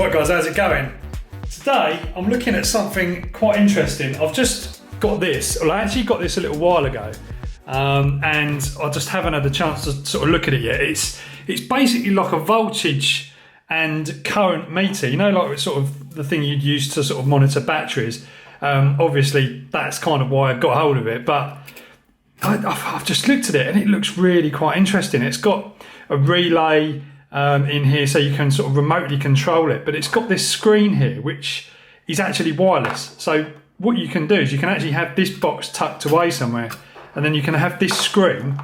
Right guys, how's it going? Today I'm looking at something quite interesting. I've just got this, well I actually got this a little while ago and I just haven't had the chance to sort of look at it yet. It's basically like a voltage and current meter, you know, like it's sort of the thing you'd use to sort of monitor batteries. Obviously that's kind of why I got hold of it, but I've just looked at it and it looks really quite interesting. It's got a relay in here so you can sort of remotely control it, but it's got this screen here which is actually wireless. So what you can do is you can actually have this box tucked away somewhere and then you can have this screen.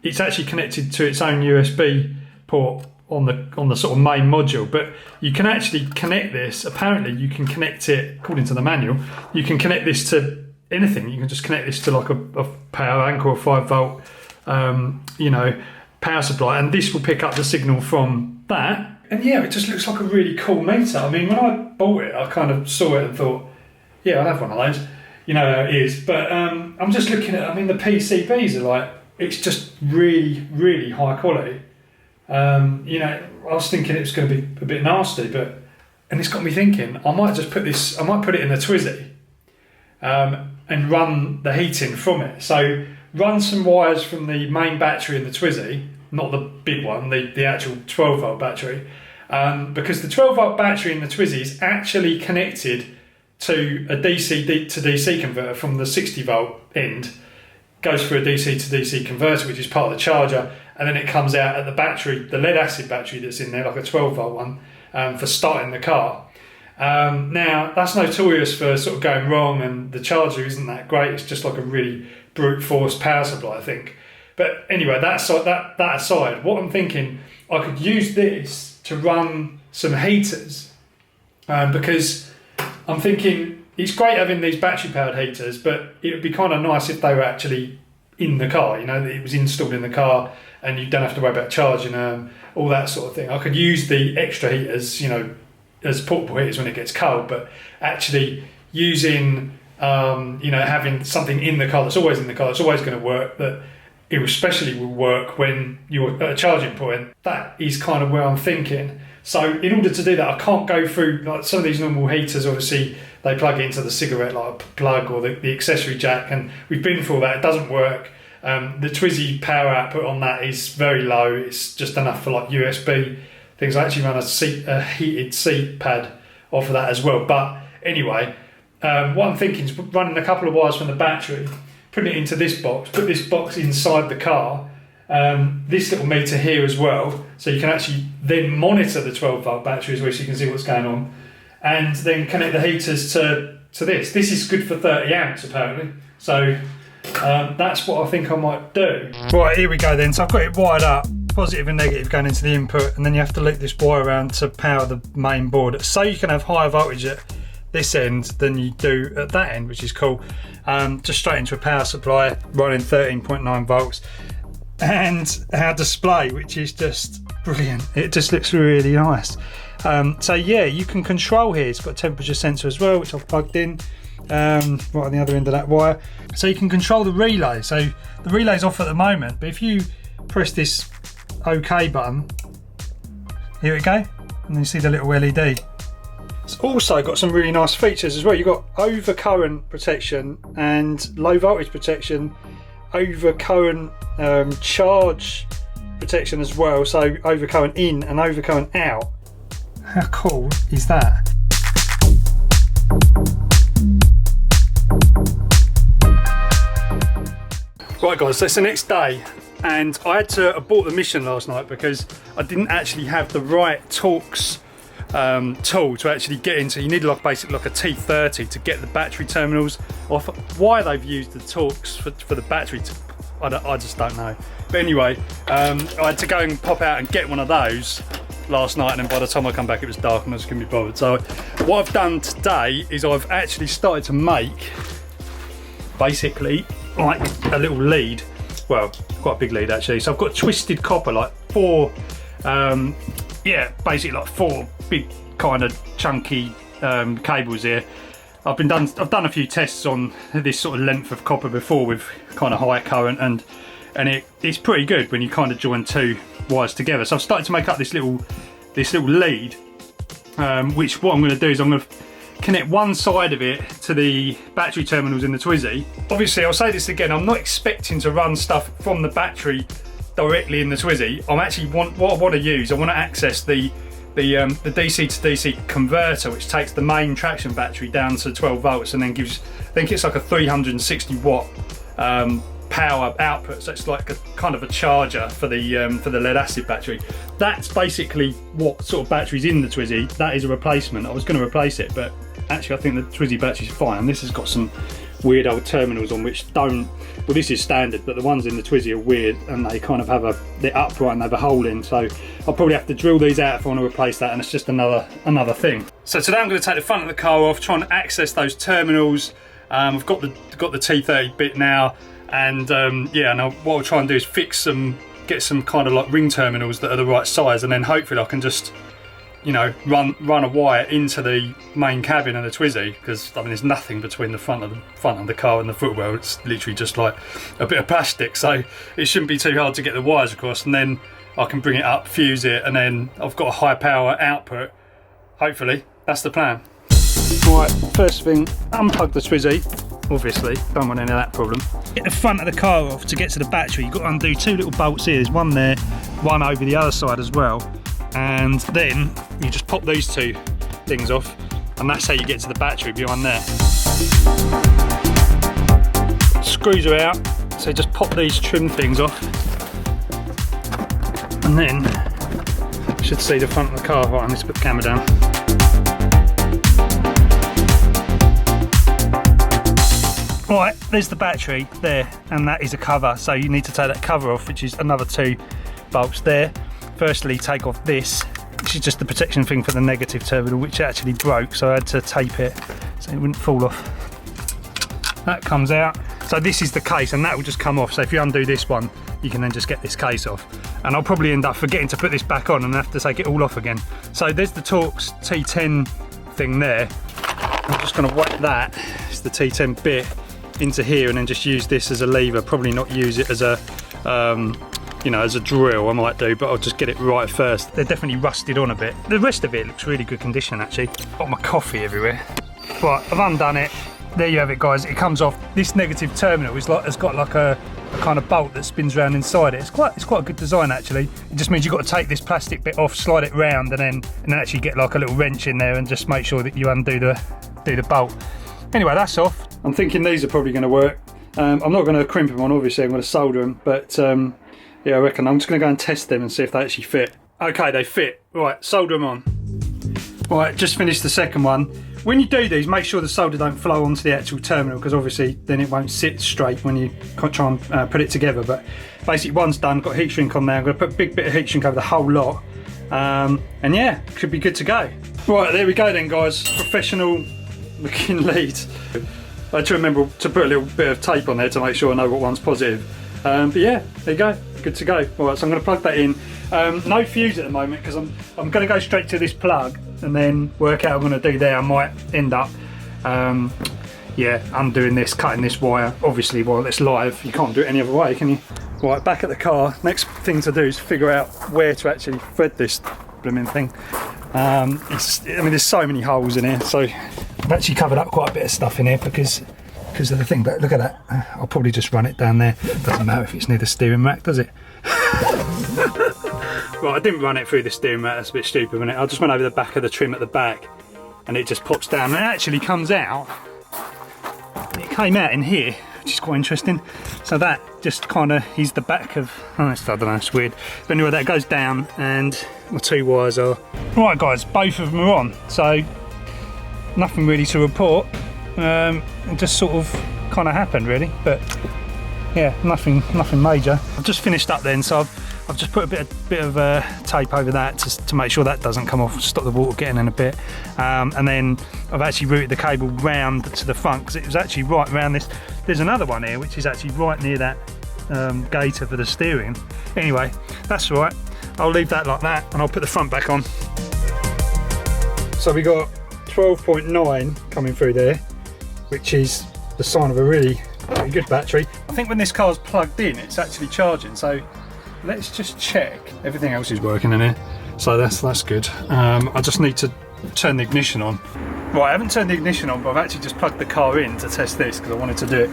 It's actually connected to its own USB port on the sort of main module, but you can actually connect this. Apparently you can connect it, according to the manual, you can connect this to anything. You can just connect this to like a power bank or a 5 volt you know, power supply, and this will pick up the signal from that. And yeah, it just looks like a really cool meter. I mean, when I bought it, I kind of saw it and thought, yeah, I'll have one of those. You know how it is. But I'm just looking at, I mean, the PCBs are like, it's just really, really high quality. You know, I was thinking it was going to be a bit nasty, and it's got me thinking, I might just put it in a Twizy and run the heating from it. So run some wires from the main battery in the Twizy, not the big one, the actual 12 volt battery, because the 12 volt battery in the Twizy is actually connected to a DC to DC converter from the 60 volt end, goes through a DC to DC converter, which is part of the charger, and then it comes out at the battery, the lead acid battery that's in there, like a 12 volt one, for starting the car. Now that's notorious for sort of going wrong, and the charger isn't that great. It's just like a really brute force power supply, I think. But anyway, that aside, what I'm thinking, I could use this to run some heaters, because I'm thinking it's great having these battery powered heaters, but it would be kind of nice if they were actually in the car, you know, that it was installed in the car and you don't have to worry about charging them, all that sort of thing. I could use the extra heaters, you know, as portable heaters when it gets cold, but actually using, you know, having something in the car that's always in the car, that's always going to work, that it especially will work when you're at a charging point. That is kind of where I'm thinking. So in order to do that, I can't go through like some of these normal heaters. Obviously they plug into the cigarette light plug or the accessory jack, and we've been through all that. It doesn't work. The Twizy power output on that is very low. It's just enough for like USB things. I actually run a heated seat pad off of that as well. But anyway, what I'm thinking is running a couple of wires from the battery, putting it into this box, put this box inside the car, this little meter here as well, so you can actually then monitor the 12 volt battery as well, so you can see what's going on, and then connect the heaters to this. This is good for 30 amps apparently, so that's what I think I might do. Right, here we go then. So I've got it wired up, positive and negative going into the input, and then you have to loop this wire around to power the main board, so you can have higher voltage at this end than you do at that end, which is cool. Just straight into a power supply running 13.9 volts, and our display, which is just brilliant. It just looks really nice. So yeah, you can control here. It's got a temperature sensor as well, which I've plugged in right on the other end of that wire, so you can control the relay. So the relay's off at the moment, but if you press this OK button, here we go, and then you see the little LED. It's also got some really nice features as well. You've got overcurrent protection and low voltage protection, overcurrent charge protection as well, so overcurrent in and overcurrent out. How cool is that? Right guys, so it's the next day, and I had to abort the mission last night because I didn't actually have the right Torx tool to actually get into. You need like basically like a T30 to get the battery terminals off. Why they've used the Torx for the battery, I just don't know. But anyway, I had to go and pop out and get one of those last night, and then by the time I come back it was dark and I just couldn't be bothered. So what I've done today is I've actually started to make basically like a little lead, well quite a big lead actually. So I've got twisted copper, like four yeah, basically like four big kind of chunky cables here. I've done a few tests on this sort of length of copper before with kind of high current, and it's pretty good when you kind of join two wires together. So I've started to make up this little lead, which what I'm going to do is I'm going to connect one side of it to the battery terminals in the Twizy. Obviously, I'll say this again, I'm not expecting to run stuff from the battery directly in the Twizy. I'm actually what I want to use, I want to access the DC to DC converter, which takes the main traction battery down to 12 volts and then gives, I think it's like a 360 watt power output, so it's like a kind of a charger for the lead acid battery. That's basically what sort of battery's in the Twizy. That is a replacement. I was going to replace it, but actually I think the Twizy battery's fine. This has got some weird old terminals on which don't, well, this is standard, but the ones in the Twizy are weird and they kind of have they're upright and they have a hole in, so I'll probably have to drill these out if I want to replace that, and it's just another thing. So today I'm going to take the front of the car off, try and access those terminals. I've got the T30 bit now, and yeah, and what I'll try and do is get some kind of like ring terminals that are the right size, and then hopefully I can just, you know, run a wire into the main cabin of the Twizy, because I mean there's nothing between the front of the car and the footwell. It's literally just like a bit of plastic, so it shouldn't be too hard to get the wires across, and then I can bring it up, fuse it, and then I've got a high power output. Hopefully that's the plan. Right, first thing, unplug the Twizy. Obviously, don't want any of that problem. Get the front of the car off to get to the battery. You've got to undo two little bolts here. There's one there, one over the other side as well. And then you just pop these two things off, and that's how you get to the battery behind there. Screws are out, so just pop these trim things off, and then you should see the front of the car. Right, I need to put the camera down. Right, there's the battery there, and that is a cover, so you need to take that cover off, which is another two bolts there. Firstly, take off this, which is just the protection thing for the negative terminal, which actually broke, so I had to tape it so it wouldn't fall off. That comes out. So this is the case, and that will just come off. So if you undo this one, you can then just get this case off. And I'll probably end up forgetting to put this back on and have to take it all off again. So there's the Torx T10 thing there. I'm just going to whack that, it's the T10 bit, into here, and then just use this as a lever. Probably not use it as a you know, as a drill. I might do, but I'll just get it right first. They're definitely rusted on a bit. The rest of it looks really good condition actually. Got my coffee everywhere. Right, I've undone it. There you have it, guys. It comes off. This negative terminal is like, it's got like a kind of bolt that spins around inside it. It's quite a good design actually. It just means you've got to take this plastic bit off, slide it round, and then actually get like a little wrench in there and just make sure that you undo the bolt. Anyway, that's off. I'm thinking these are probably going to work. I'm not going to crimp them on, obviously. I'm going to solder them, but yeah, I reckon I'm just going to go and test them and see if they actually fit. Okay, they fit. Right, solder them on. Right, just finished the second one. When you do these, make sure the solder don't flow onto the actual terminal, because obviously then it won't sit straight when you try and put it together. But basically one's done, got heat shrink on there. I'm going to put a big bit of heat shrink over the whole lot. And yeah, could be good to go. Right, there we go then, guys. Professional looking lead. I had to remember to put a little bit of tape on there to make sure I know what one's positive. But yeah, there you go, good to go. Alright, so I'm going to plug that in. No fuse at the moment, because I'm going to go straight to this plug and then work out what I'm going to do there. I might end up yeah, undoing this, cutting this wire. Obviously while it's live, you can't do it any other way, can you? Right, back at the car. Next thing to do is figure out where to actually thread this blooming thing. I mean, there's so many holes in here, so I've actually covered up quite a bit of stuff in here because of the thing, but look at that. I'll probably just run it down there. Doesn't matter if it's near the steering rack, does it? Right, I didn't run it through the steering rack, that's a bit stupid, wasn't it? I just went over the back of the trim at the back, and it just pops down, and it actually comes out. It came out in here, which is quite interesting. So that just kind of is the back of, I don't know, it's weird. But anyway, that goes down, and my two wires are. Right guys, both of them are on, so nothing really to report. It just sort of kind of happened really, but yeah, nothing major. I've just finished up then, so I've just put a bit of tape over that to make sure that doesn't come off, stop the water getting in a bit. And then I've actually routed the cable round to the front, because it was actually right around this. There's another one here which is actually right near that gaiter for the steering. Anyway, that's all right. I'll leave that like that, and I'll put the front back on. So we got 12.9 coming through there, which is the sign of a really good battery. I think when this car's plugged in, it's actually charging, so let's just check. Everything else is working in here, so that's good. I just need to turn the ignition on. Right, I haven't turned the ignition on, but I've actually just plugged the car in to test this because I wanted to do it.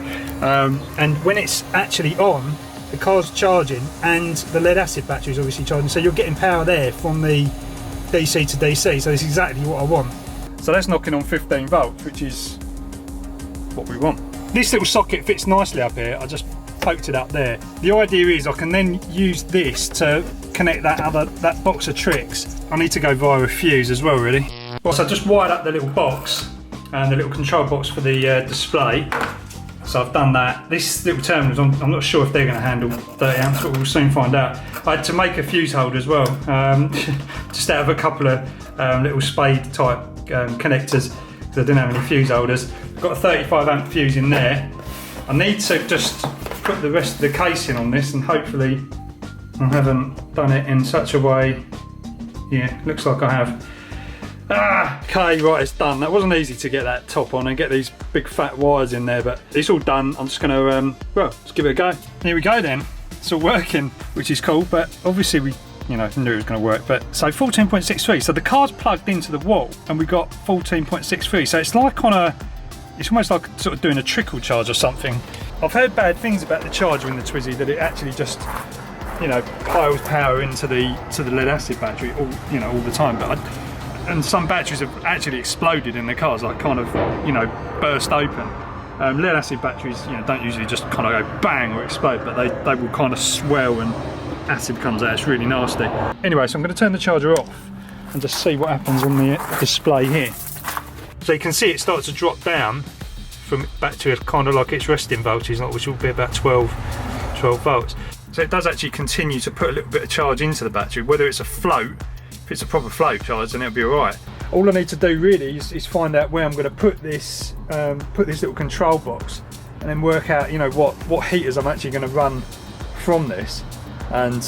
And when it's actually on, the car's charging and the lead acid battery is obviously charging, so you're getting power there from the DC to DC, so it's exactly what I want. So that's knocking on 15 volts, which is what we want. This little socket fits nicely up here. I just poked it up there. The idea is I can then use this to connect that box of tricks. I need to go via a fuse as well, really. So I just wired up the little box and the little control box for the display. So I've done that. This little terminal, I'm not sure if they're going to handle 30 amps, but we'll soon find out. I had to make a fuse holder as well, just out of a couple of little spade type connectors, because I didn't have any fuse holders. I've got a 35 amp fuse in there. I need to just put the rest of the casing on this, and hopefully I haven't done it in such a way. Yeah, looks like I have. Okay, right, it's done. That wasn't easy to get that top on and get these big fat wires in there, but it's all done. I'm just gonna, well, let's give it a go. Here we go then. It's all working, which is cool, but obviously we, knew it was gonna work. But so 14.63, so the car's plugged into the wall and we got 14.63. So it's like it's almost like sort of doing a trickle charge or something. I've heard bad things about the charger in the Twizy, that it actually just, piles power into the lead acid battery all the time. But and some batteries have actually exploded in the cars, like kind of, burst open. Lead acid batteries, don't usually just kind of go bang or explode, but they will kind of swell and acid comes out. It's really nasty. Anyway, so I'm going to turn the charger off and just see what happens on the display here. So you can see it starts to drop down from back to kind of like its resting voltage, which will be about 12 volts. So it does actually continue to put a little bit of charge into the battery. Whether it's a float, if it's a proper float charge, then it'll be alright. All I need to do really is find out where I'm going to put this little control box, and then work out what heaters I'm actually going to run from this, and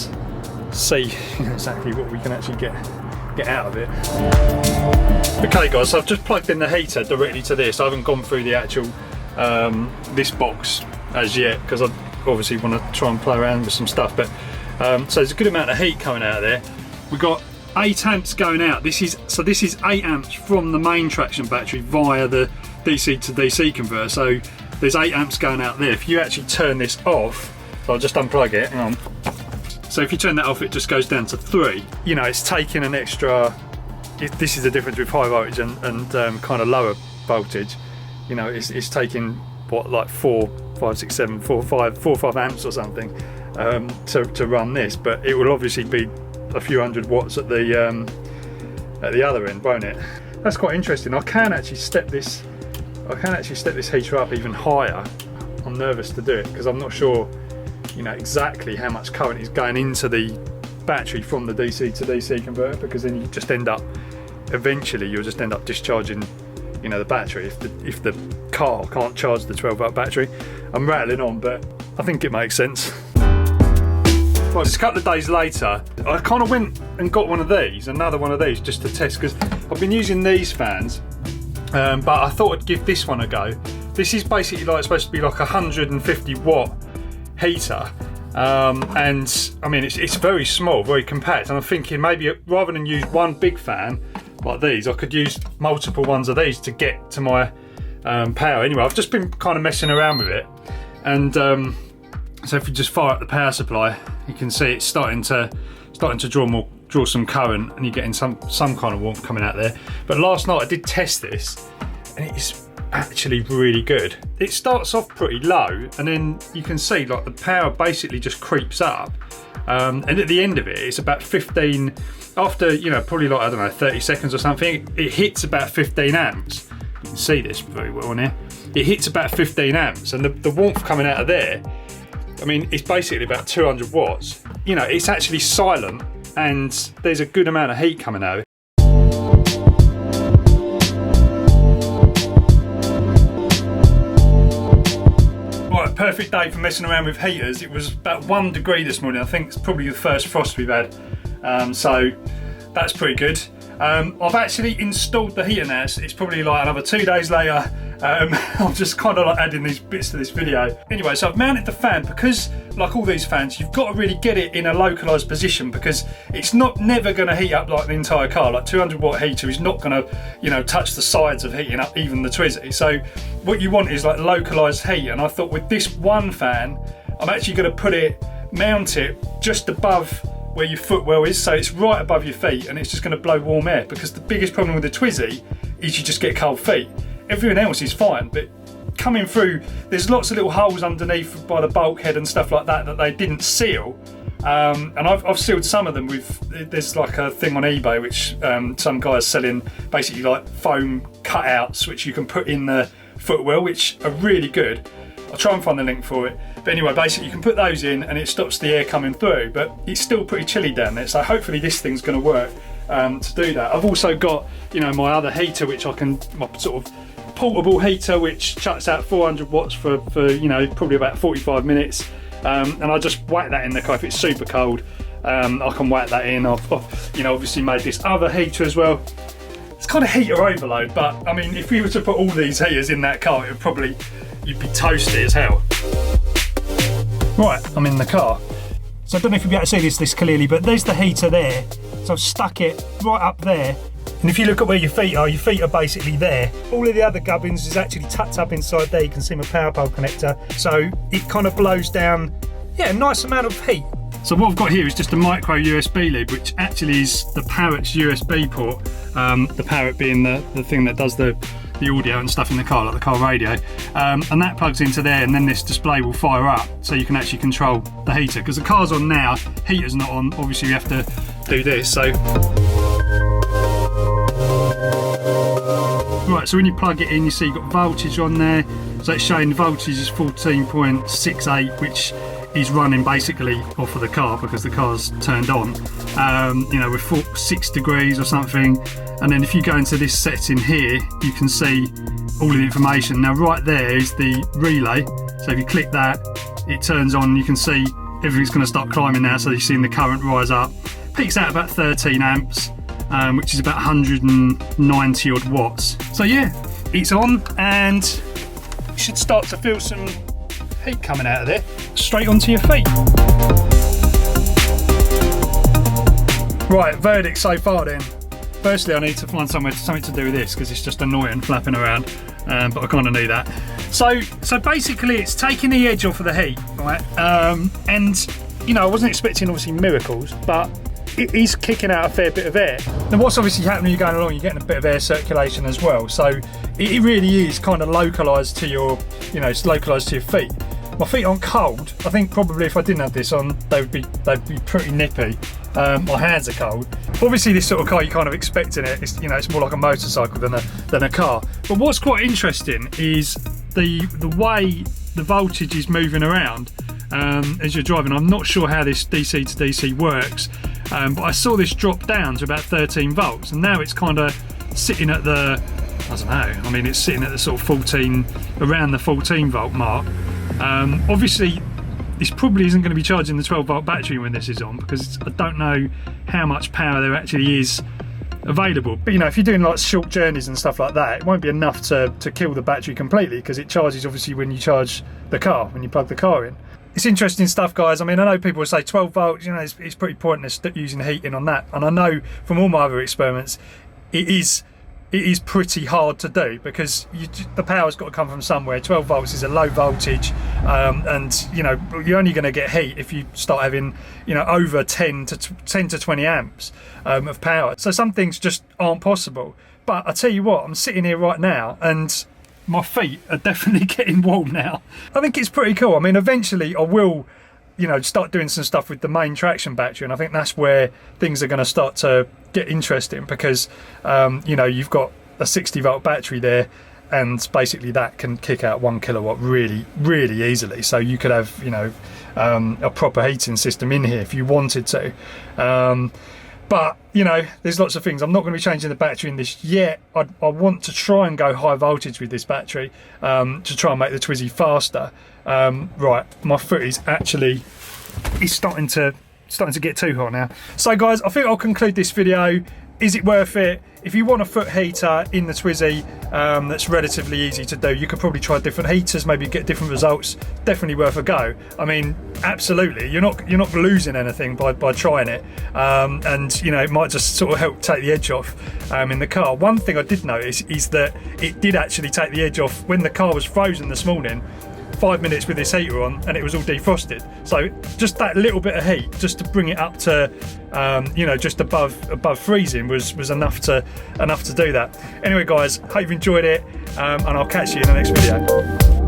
see exactly what we can actually get out of it. Okay guys, so I've just plugged in the heater directly to this. I haven't gone through the actual this box as yet, because I obviously want to try and play around with some stuff, but so there's a good amount of heat coming out of there. We've got 8 amps going out. This is 8 amps from the main traction battery via the DC to DC converter, so there's 8 amps going out there. If you actually turn this off, so I'll just unplug it, hang on. So if you turn that off, it just goes down to 3. It's taking an extra, this is the difference with high voltage and kind of lower voltage. It's taking what, like 4, 5, 6, 7, 4, 5 amps or something to run this, but it will obviously be a few hundred watts at the other end, won't it? That's quite interesting. I can actually step this heater up even higher. I'm nervous to do it because I'm not sure exactly how much current is going into the battery from the DC to DC converter, because then you just end up, eventually you'll just end up discharging the battery if the car can't charge the 12 volt battery. I'm rattling on, but I think it makes sense. Well, just a couple of days later, I kind of went and got another one of these just to test, because I've been using these fans, but I thought I'd give this one a go. This is basically supposed to be like a 150 watt heater, and I mean it's very small, very compact, and I'm thinking maybe rather than use one big fan like these, I could use multiple ones of these to get to my power. Anyway, I've just been kind of messing around with it, and so if you just fire up the power supply, you can see it's starting to draw some current, and you're getting some kind of warmth coming out there. But last night I did test this, and it is actually really good. It starts off pretty low, and then you can see like the power basically just creeps up, and at the end of it, it's about 15. After probably like, I don't know, 30 seconds or something, it hits about 15 amps. You can see this very well on here. It hits about 15 amps, and the warmth coming out of there, I mean, it's basically about 200 watts. It's actually silent, and there's a good amount of heat coming out of it. Right, perfect day for messing around with heaters. It was about 1 degree this morning. I think it's probably the first frost we've had. So that's pretty good. I've actually installed the heater now. It's probably like another 2 days later. I'm just kind of like adding these bits to this video. Anyway, so I've mounted the fan because, like all these fans, you've got to really get it in a localised position because it's never going to heat up like the entire car. Like 200 watt heater is not going to, touch the sides of heating up even the Twizy. So what you want is like localised heat. And I thought with this one fan, I'm actually going to mount it just above where your footwell is, so it's right above your feet, and it's just going to blow warm air, because the biggest problem with the Twizy is you just get cold feet. Everything else is fine, but coming through, there's lots of little holes underneath by the bulkhead and stuff like that they didn't seal, and I've sealed some of them with, there's like a thing on eBay which some guys selling basically like foam cutouts which you can put in the footwell, which are really good. I'll try and find the link for it. But anyway, basically you can put those in and it stops the air coming through, but it's still pretty chilly down there. So hopefully this thing's gonna work to do that. I've also got, my other heater, which my sort of portable heater, which chucks out 400 watts for probably about 45 minutes. And I just whack that in the car if it's super cold. I can whack that in. I've obviously made this other heater as well. It's kind of heater overload, but I mean, if we were to put all these heaters in that car, you'd be toasty as hell. Right, I'm in the car. So I don't know if you'll be able to see this clearly, but there's the heater there. So I've stuck it right up there. And if you look at where your feet are basically there. All of the other gubbins is actually tucked up inside there. You can see my power pole connector. So it kind of blows down, a nice amount of heat. So what I've got here is just a micro USB lead, which actually is the Parrot's USB port. The Parrot being the thing that does the audio and stuff in the car, like the car radio, and that plugs into there, and then this display will fire up so you can actually control the heater, because the car's on now, heater's not on, obviously you have to do this. So right, so when you plug it in, you see you've got voltage on there, so it's showing the voltage is 14.68, which is running basically off of the car because the car's turned on, with 6 degrees or something. And then if you go into this setting here, you can see all the information. Now right there is the relay, so if you click that, it turns on, you can see everything's going to start climbing now, so you're seeing the current rise up. Peaks out about 13 amps, which is about 190 odd watts. So yeah, it's on, and you should start to feel some heat coming out of there, straight onto your feet. Right, verdict so far then. Firstly, I need to find something to do with this, because it's just annoying flapping around, but I kind of need that. So basically it's taking the edge off of the heat, right? And I wasn't expecting obviously miracles, but it is kicking out a fair bit of air. Now what's obviously happening when you're going along, you're getting a bit of air circulation as well. So it really is kind of localised to your, it's localised to your feet. My feet aren't cold. I think probably if I didn't have this on, they'd be pretty nippy. My hands are cold. Obviously this sort of car, you're kind of expecting it. It's, it's more like a motorcycle than a car. But what's quite interesting is the way the voltage is moving around as you're driving. I'm not sure how this DC to DC works, but I saw this drop down to about 13 volts, and now it's kind of sitting at the, I don't know, I mean it's sitting at the sort of around the 14 volt mark. Obviously this probably isn't going to be charging the 12 volt battery when this is on, because I don't know how much power there actually is available. But if you're doing like short journeys and stuff like that, it won't be enough to kill the battery completely, because it charges obviously when you charge the car, when you plug the car in. It's interesting stuff, guys. I mean, I know people will say 12 volts, it's pretty pointless using heating on that, and I know from all my other experiments it is pretty hard to do, because the power's got to come from somewhere. 12 volts is a low voltage, and you're only going to get heat if you start having over 10 to 20 amps of power. So some things just aren't possible. But I tell you what, I'm sitting here right now and my feet are definitely getting warm now. I think it's pretty cool. I mean, eventually I will start doing some stuff with the main traction battery, and I think that's where things are going to start to get interesting, because you've got a 60 volt battery there, and basically that can kick out 1 kilowatt really easily. So you could have a proper heating system in here if you wanted to, but there's lots of things. I'm not going to be changing the battery in this yet. I want to try and go high voltage with this battery, to try and make the Twizy faster. Right, my foot is actually starting to get too hot now. So guys, I think I'll conclude this video. is it worth it? If you want a foot heater in the Twizy that's relatively easy to do, you could probably try different heaters, maybe get different results. Definitely worth a go. I mean, absolutely, you're not losing anything by trying it, and you know, it might just sort of help take the edge off in the car. One thing I did notice is that it did actually take the edge off when the car was frozen this morning. 5 minutes with this heater on and it was all defrosted, so just that little bit of heat just to bring it up to you know, just above freezing was enough to do that. Anyway guys, hope you've enjoyed it, and I'll catch you in the next video.